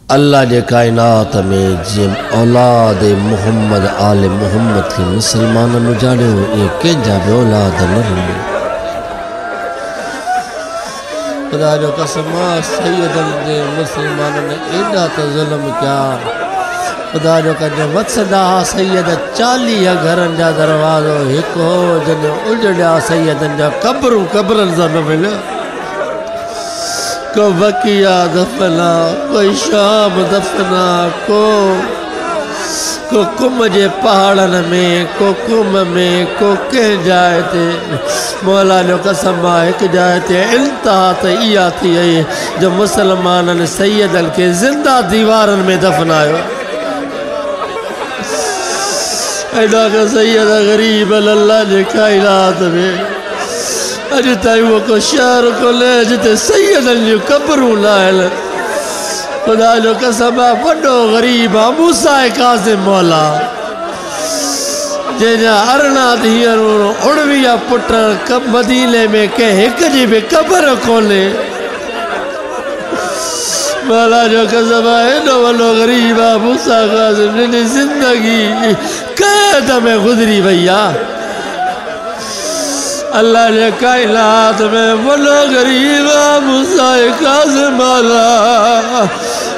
अल्लाह जे कायनात में जिम औलाद मोहम्मद आले मोहम्मद के मुसलमान जाड़ो ये कंहिंजा भी औलाद न रही। खुदा जो कसम सैयदन जे मुसलमान ने एडा तो जुल्म किया। खुदा जो कजो वसदा सैयद 40 घरन जा दरवाजो एक हो जन उजड़ा सैयदन जा कब्रू कब्रन सा न मिले। को बकिया दफना कोई शाम दफना को कुम जे पहाड़न में को कुम में को कह जाए थे मौला जो कसम एक जाए थे इंतहा तो इया थी जो मुसलमान ने सैयदन के जिंदा दीवारन में दफनायो। एडा का सैयद गरीब अल्लाह जे कायनात में अज ताई वो को शहर को ले जिते सैयदन जो कब्रू लायल। खुदा जो कसम वडो गरीब मूसा कासिम मौला जैजा अरना धीअर 19 पुट मदीने में के एक जी भी कब्र खोले। मौला जो कसम एडो वडो गरीब मूसा कासिम जिनकी जिंदगी कैद में गुजरी भैया। अल्लाह ने कायनात में बोलो गरीब मूसा कासिम मौला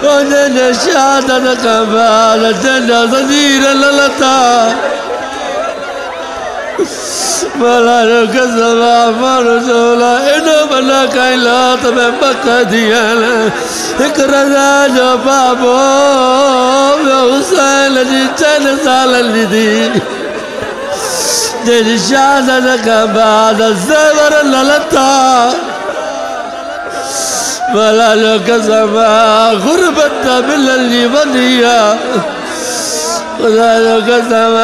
उन्हें शहादत का बाद जंजा ज़ंजीर ललता मौला जो कसम मानो चोला एडो बना कायनात में बका दिया एक रजा जो बाबो हुसैन जी 4 साल दी जैसे शहादत का बाद ज़बर ललता मौला जो कसम गुरबत मिलनी वदिया। खुदा जो कसम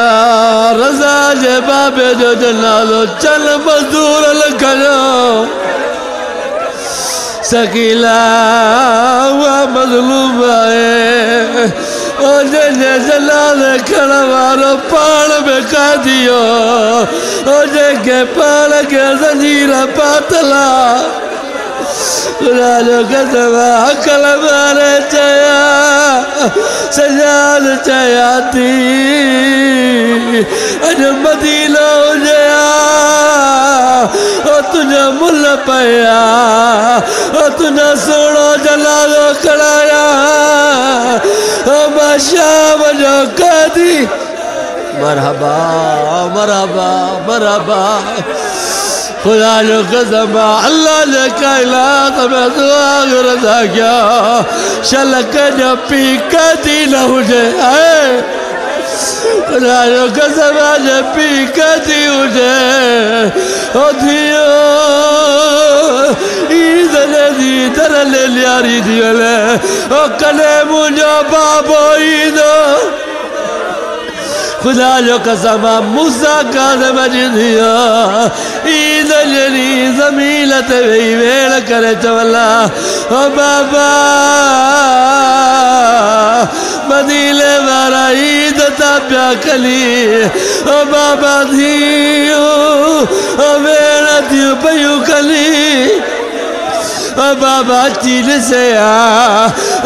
रज़ा जे बाबे जो जनाज़ो चल मज़दूर लखयो सकीला हुआ मज़लूम है ओ जे जनाज़े खड़ा वारो पान में का दियो ओ जे पान के ज़ंजीर पातला। खुदा जो कसम अकल मारे चया सजाद चया थी अज मदीना हुजया ओ तुझा मुल पया ओ तुझा सोनो जनाज़ो खड़ाया ओ शाम जो कदी मरहबा मरहबा मरहबा। खुदा जो कसम अल्लाह ने कायनात में दुआ गुरदा क्या शलक जो पी कदी न हुजे। खुदा जो कसम जो पी कदी हुजे ओ दियो ईद दी दर ले लियारी दियोले ओ कने मुझो बाबो ईदो। खुदा जो कसम मूसा कासिम जी दिया ईद जरी ज़मीन ते वेही वेड़ करे चवला ओ बाबा मदीने वारा ईद ता प्या कली ओ बाबा धियो ओ वेड़ थियूं पयूं कली ओ बाबा चीन से आ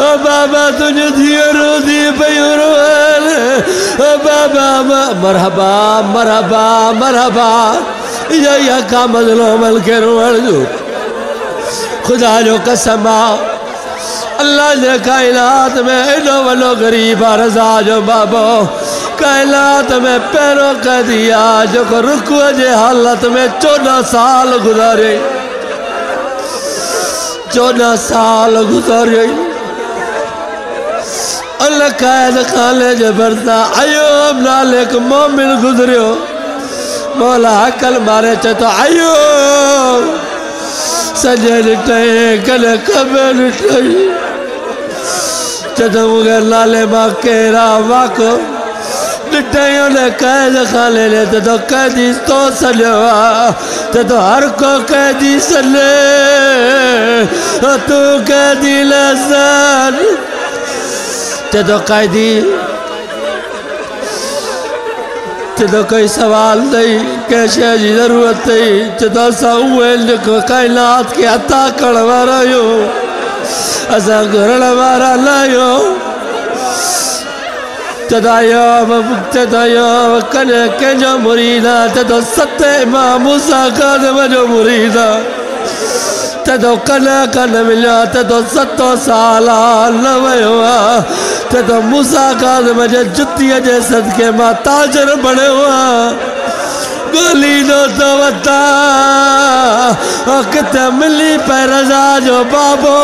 ओ बाबा तुझे धियो रोदी पयूं रोअन ओ बाबा मरहबा मरहबा मरहबा या का मज़लूमन के रोअण जो। खुदा जो कसम अल्लाह ने कायनात में एडो वॾो गरीब रज़ा जो बाबो कायनात में पैरों कह दिया जो को रुकू जे हालत में 14 साल गुजारे 14 साल गुजारे। अल्लाह कैद खाने जे भरता अयूब नाले एक मोमिन गुजरियो मौला अकल मारे चे तो अयूब सजे ॾिठे कॾहिं ख़बर ॾिठई चतो मूंखे नाले मां केरा वाको ॾिठई उन कैद खाने ने तो कैदी तो सॼो आहे तो हर को कैदी सॼे तू कैदी लसन तो कैदी तो कोई सवाल नहीं कंहिं शइ जी ज़रूरत नहीं तो असां उहे कायनात के अता करण वारा आहियूं। असा घुरण वारा लायो चदायो कने कंहिंजो मुरीद आहे तो सत इमाम मूसा काज़िम जो मुरीद आहे तो कने कन मिलियो तो 7 साल न वियो आहे तो मूसा काज़िम जे जुतीअ जे सदके मां ताजर बणियो आहे गोली नो तो वता किथे मिली पे रज़ा जो बाबो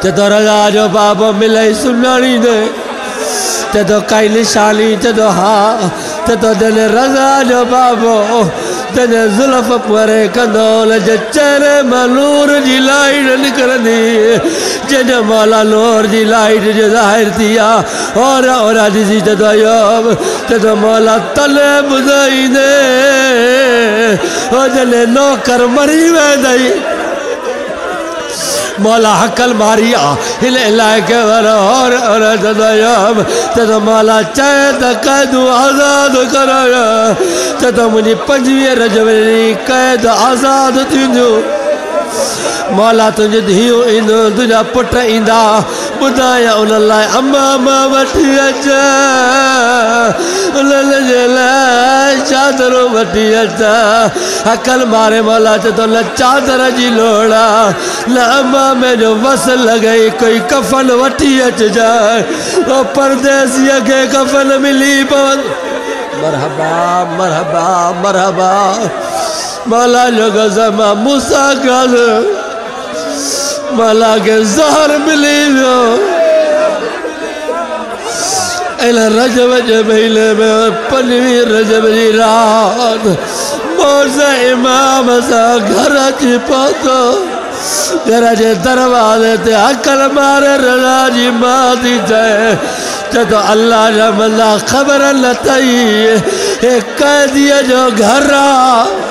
तो रज़ा जो बाबो मिले सुनानी दे तो कई निशानी तो हाँ तो जने रज़ा जो बाबो जने जुल्फ परे कंदोल जे चेहरे में नूर जी लाइट निकरंदी जने मौला नूर जी लाइट जो ज़ाहिर थिया और ॾिसी तो मौला तले ॿुधाई दे जने नौकर मरी वेंदई मौला हकल मारी हिल इलाके वाला और तो मौला चाहे तो कैद आज़ाद कराया तो मुझे 25 रजब कैद आज़ाद थींदो मौला तुझे धीउ ईंदो तुझा पुट ईंदा ॿुधाया उन लाइ अम्मा मां वठी अच उन्हनि जे लाइ चादरूं वठी अच हकल मारे मौला चए थो न चादर जी लोड़ आहे न अम्मा में जो वस लॻई कोई कफ़न वठी अचिजांइ ओ परदेसीअ खे कफ़न मिली पवंदो मरहबा मरहबा मरहबा मौला जो क़सम मूसा काज़िम मौला के ज़हर मिली वियो इन रजब जे महीने में 5वीं रजब जी रात मौसा इमाम सां घर अची पहुतो घर जे दरवाज़े ते हकल मारे रज़ा जी मां थी चए तो अल्लाह जा बंदा ख़बर न थई हे कैदीअ जो घर आहे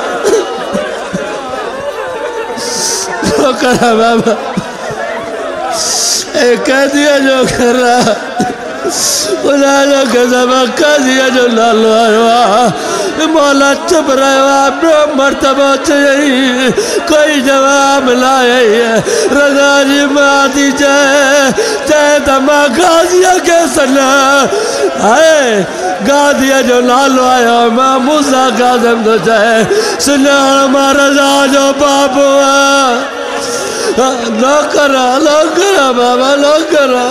बाबा कैदीअ जो घर जो क़सम कैदीअ जो नालो आयो आहे मौला चुप रहियो आहे ॿियो मर्तबो चयई कोई जवाब न आई रज़ा जी मां थी चए त मां गाज़ीअ खे सञा आहे गाज़ीअ जो नालो आयो मां मूसा काज़िम थो चए सुञाण मां रज़ा जो बाबो आहे नौकरा नौकरा बाबा नौकरा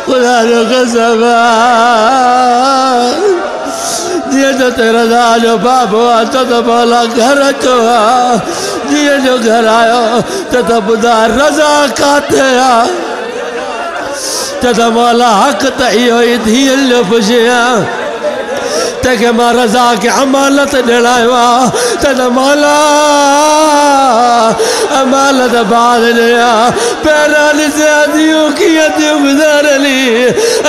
खुदा जो क़सम जीअं जो ते रज़ा जो बाबो आहे तो मौला घर अचो आहे जीअं जो घर आयो तो ॿुधा रज़ा काथे आहे तो मौला हक़ त इहो ई धीअनि जो पुछियां तंहिंखे मां रज़ा खे अमानत ॾियणायो आहे त मौला अमानत बाद ॾियां पहिरियां ॾिसिया दियूं कीअं थियूं गुज़ारली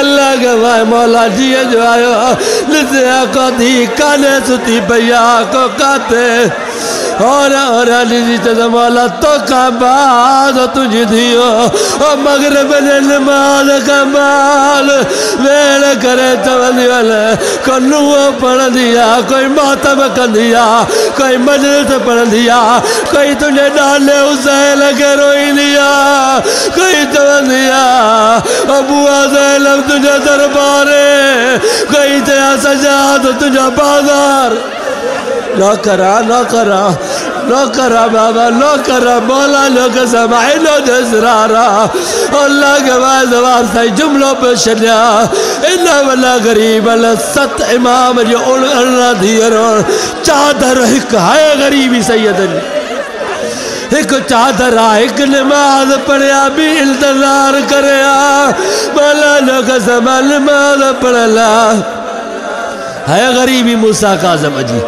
अल्लाह के भाई मौला जीअं जो आयो ॾिसिया को धी कान्हे सुती पई आहे को काथे और ॾिसी त मौला तोखां बाद तुंहिंजी धीअ मग़रिब जे नमाज़ खां बाद वेड़ करे चवंदी हल को नुंहुं पढ़ंदी आहे कोई मातम कंदी आहे कोई मजलिस पढ़ंदी आहे कोई तुंहिंजे नाले हुसैन खे रोईंदी आहे कोई चवंदी आहे बुआ ज़ैनब तुंहिंजो दरबार कोई चया सजाद तुंहिंजो बाज़ार नौकरा नौकरा नौकरा बाबा नौकरा मौला जो क़सम इनो जो इसरारा अल्लाह के बाद जवाब साईं जुमलो पे छॾिया इन वला गरीब 7 इमाम जो अरिड़हं धीअर चादर हिकु आहे ग़रीबी सैयदनि एक चादर आहे एक नमाज पढ़िया भी इंतजार करे मौला जो क़सम नमाज पढ़ला है गरीबी मूसा काज़िम जी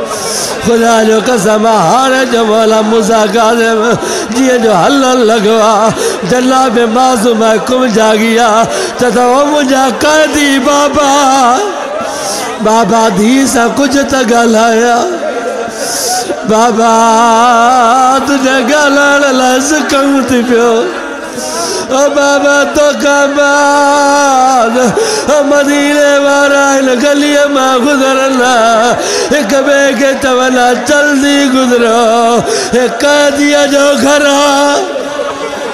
खुदा जो क़सम हाणे जो मौला मूसा काज़िम जीअं जो हलण लॻो आहे जनाब मासूम कुम जागी आहे त मुंहिंजा कैदी बाबा बाबा धीउ सां कुझु त ॻाल्हाया बाबा तुझे ॻाल्हाइण लाइ सिकऊं थी पियो बाबा तो कबाद मदीने वारा गली मां गुजरना एक बे के तवला जल्दी गुजरो कादिया जो घर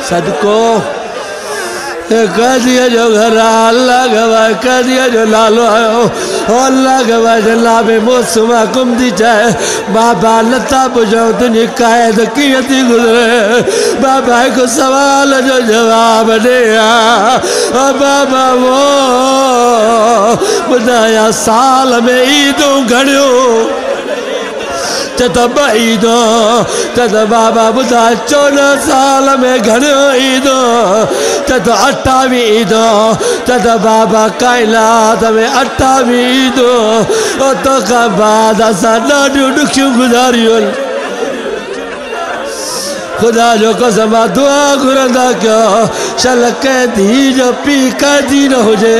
सदको कादिया जो घर अल्लाह गवाह कादिया जो लालो आयो अल्लाह गवाह जल्ला में मौसमा कुम दी जाए बाबा लता बुझो तुझे कैद की थी गुजरे बाबा को सवाल जो जवाब दिया बाबा वो बुधाया साल में ईदों घड़ियो तब ईदो तद बाबा बुधा 14 साल में घड़ियो ईदो तद 28 ईदो तद बाबा कायनात में 28 ईदो तो का बाद असां ॾाढियूं ॾुखियूं गुज़ारियूं खुदा जो कसम दुआ घुरंदा कयो शल कैदी जो पी कैदी न हुजे